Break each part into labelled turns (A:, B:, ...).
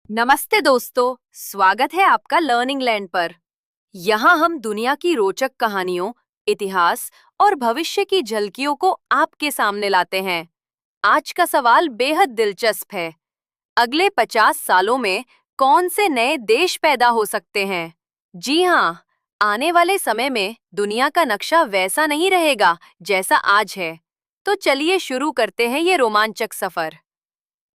A: नमस्ते दोस्तों, स्वागत है आपका लर्निंग लैंड पर। यहाँ हम दुनिया की रोचक कहानियों, इतिहास और भविष्य की झलकियों को आपके सामने लाते हैं। आज का सवाल बेहद दिलचस्प है। अगले 50 सालों में कौन से नए देश पैदा हो सकते हैं? जी हाँ, आने वाले समय में दुनिया का नक्शा वैसा नहीं रहेगा जैसा आज है। तो चलिए शुरू करते हैं ये रोमांचक सफर।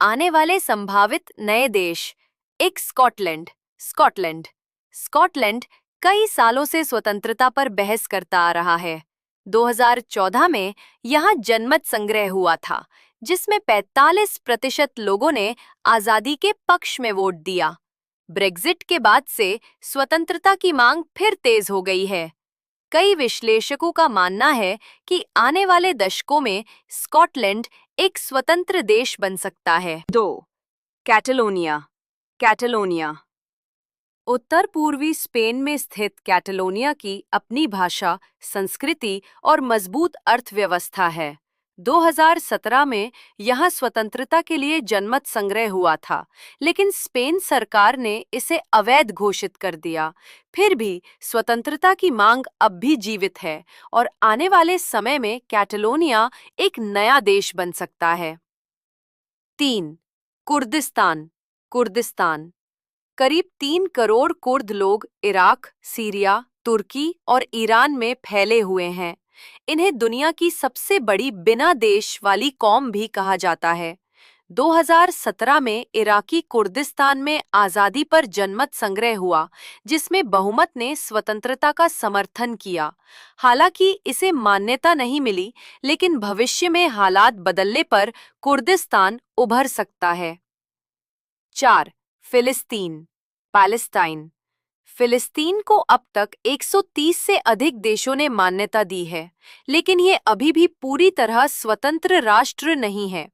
A: आने वाले संभावित नए देश। एक स्कॉटलैंड। स्कॉटलैंड स्कॉटलैंड कई सालों से स्वतंत्रता पर बहस करता आ रहा है। 2014 में यहाँ जनमत संग्रह हुआ था, जिसमें 45% लोगों ने आजादी के पक्ष में वोट दिया। ब्रेग्जिट के बाद से स्वतंत्रता की मांग फिर तेज हो गई है। कई विश्लेषकों का मानना है कि आने वाले दशकों में स्कॉटलैंड एक स्वतंत्र देश बन सकता है। 2. कैटलोनिया। कैटलोनिया उत्तर पूर्वी स्पेन में स्थित कैटलोनिया की अपनी भाषा, संस्कृति और मजबूत अर्थव्यवस्था है। 2017 में यहाँ स्वतंत्रता के लिए जनमत संग्रह हुआ था, लेकिन स्पेन सरकार ने इसे अवैध घोषित कर दिया। फिर भी स्वतंत्रता की मांग अब भी जीवित है और आने वाले समय में कैटलोनिया एक नया देश बन सकता है। 3. कुर्दिस्तान। कुर्दिस्तान करीब 3 करोड़ कुर्द लोग इराक, सीरिया, तुर्की और ईरान में फैले हुए हैं। इन्हें दुनिया की सबसे बड़ी बिना देश वाली कौम भी कहा जाता है। 2017 में इराकी कुर्दिस्तान में आज़ादी पर जनमत संग्रह हुआ, जिसमें बहुमत ने स्वतंत्रता का समर्थन किया। हालांकि इसे मान्यता नहीं मिली, लेकिन भविष्य में हालात बदलने पर कुर्दिस्तान उभर सकता है। 4. फिलिस्तीन। पैलेस्टाइन फिलिस्तीन को अब तक 130 से अधिक देशों ने मान्यता दी है, लेकिन ये अभी भी पूरी तरह स्वतंत्र राष्ट्र नहीं है।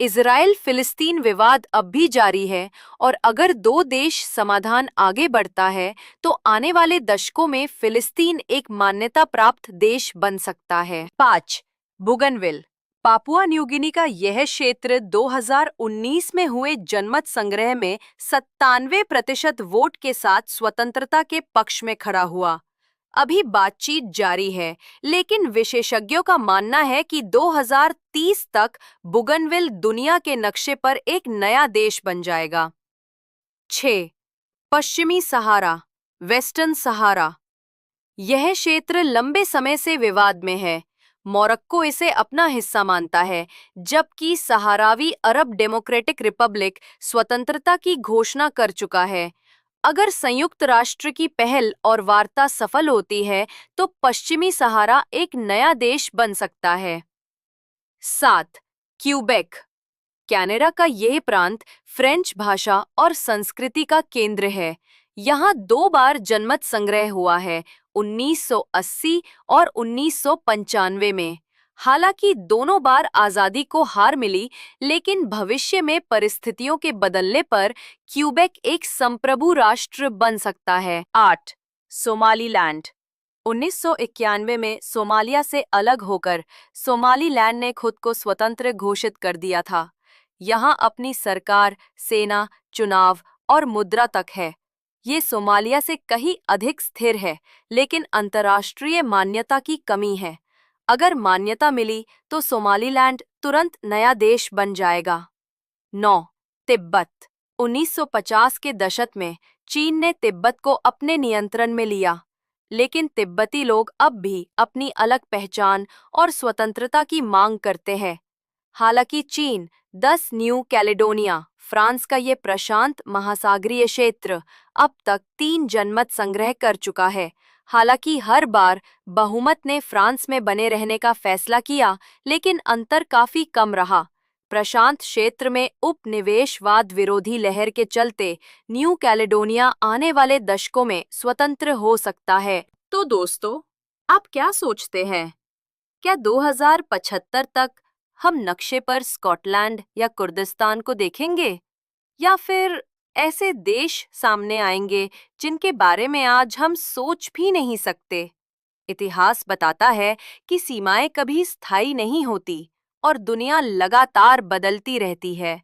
A: इजराइल फिलिस्तीन विवाद अब भी जारी है और अगर दो देश समाधान आगे बढ़ता है तो आने वाले दशकों में फिलिस्तीन एक मान्यता प्राप्त देश बन सकता है। 5. बुगनविल। पापुआ न्यू गिनी का यह क्षेत्र 2019 में हुए जनमत संग्रह में 97% वोट के साथ स्वतंत्रता के पक्ष में खड़ा हुआ। अभी बातचीत जारी है, लेकिन विशेषज्ञों का मानना है कि 2030 तक बुगनविल दुनिया के नक्शे पर एक नया देश बन जाएगा। 6. पश्चिमी सहारा। वेस्टर्न सहारा यह क्षेत्र लंबे समय से विवाद में है। मोरक्को इसे अपना हिस्सा मानता है, जबकि सहारावी अरब डेमोक्रेटिक रिपब्लिक स्वतंत्रता की घोषणा कर चुका है। अगर संयुक्त राष्ट्र की पहल और वार्ता सफल होती है, तो पश्चिमी सहारा एक नया देश बन सकता है। 7. क्यूबेक। कनाडा का यह प्रांत फ्रेंच भाषा और संस्कृति का केंद्र है। यहाँ 2 बार जनमत संग्रह हुआ है, 1980 और 1995 में। हालांकि दोनों बार आज़ादी को हार मिली, लेकिन भविष्य में परिस्थितियों के बदलने पर क्यूबेक एक संप्रभु राष्ट्र बन सकता है। 8. सोमालीलैंड। 1991 में सोमालिया से अलग होकर सोमालीलैंड ने खुद को स्वतंत्र घोषित कर दिया था। यहाँ अपनी सरकार, सेना, चुनाव और मुद्रा तक है। ये सोमालिया से कहीं अधिक स्थिर है, लेकिन अंतर्राष्ट्रीय मान्यता की कमी है। अगर मान्यता मिली तो सोमालीलैंड तुरंत नया देश बन जाएगा। 9. तिब्बत। 1950 के दशक में चीन ने तिब्बत को अपने नियंत्रण में लिया, लेकिन तिब्बती लोग अब भी अपनी अलग पहचान और स्वतंत्रता की मांग करते हैं। हालांकि चीन 10 न्यू कैलेडोनिया, फ्रांस का ये प्रशांत महासागरीय क्षेत्र अब तक 3 जनमत संग्रह कर चुका है। हालांकि हर बार बहुमत ने फ्रांस में बने रहने का फैसला किया, लेकिन अंतर काफी कम रहा। प्रशांत क्षेत्र में उपनिवेशवाद विरोधी लहर के चलते न्यू कैलेडोनिया आने वाले दशकों में स्वतंत्र हो सकता है। तो दोस्तों, आप क्या सोचते हैं? क्या 2075 तक हम नक्शे पर स्कॉटलैंड या कुर्दिस्तान को देखेंगे, या फिर ऐसे देश सामने आएंगे जिनके बारे में आज हम सोच भी नहीं सकते? इतिहास बताता है कि सीमाएं कभी स्थायी नहीं होती और दुनिया लगातार बदलती रहती है।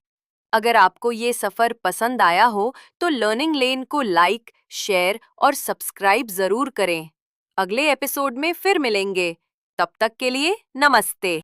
A: अगर आपको ये सफर पसंद आया हो तो लर्निंग लेन को लाइक, शेयर और सब्सक्राइब जरूर करें। अगले एपिसोड में फिर मिलेंगे। तब तक के लिए नमस्ते।